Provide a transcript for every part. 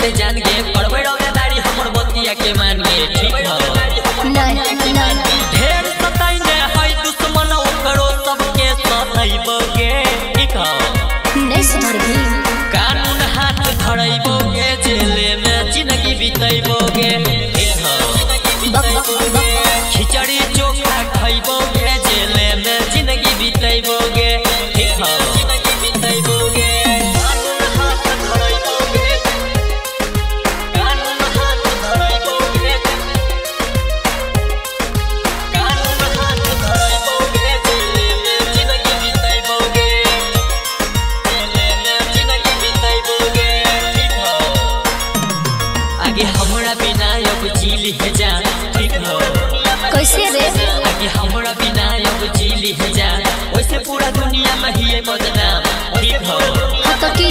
ते जान गे करबे रोवेदारी हमर बतिया के मान गे ठीक हो नहीं ढेर सताई ने हाय दुश्मन ओकरो सबके सताइबोगे ठीक हो नहीं सुधरबी कानून हाथ धरइबोगे जेले में जिंदगी बिताइबोगे ठीक हो खिचड़ी चोखा खाइबोगे जेले में जिंदगी बिताइबोगे ठीक हो आगे हमरा बिना अब जीली है जा ठीक हो कैसे रे आगे हमरा बिना अब जीली है जा वैसे पूरा दुनिया में ही बदनाम ठीक हो तो की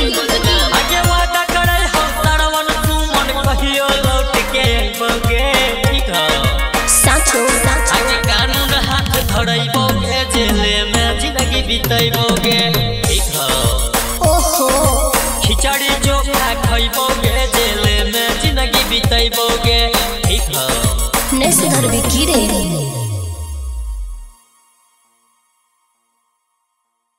आगे वादा करे हम सरवन सुमन कहियो लौट के आइबोगे ठीक हो साचो आगे कानून हाथ धरइबोगे जेले में जिंदगी बिताइबोगे ठीक हो ओहो खिचड़ी चोखा खाइबोगे जेले में जिंदगी बिताइबोगे ठीक हो नहीं सुधरबी की रे।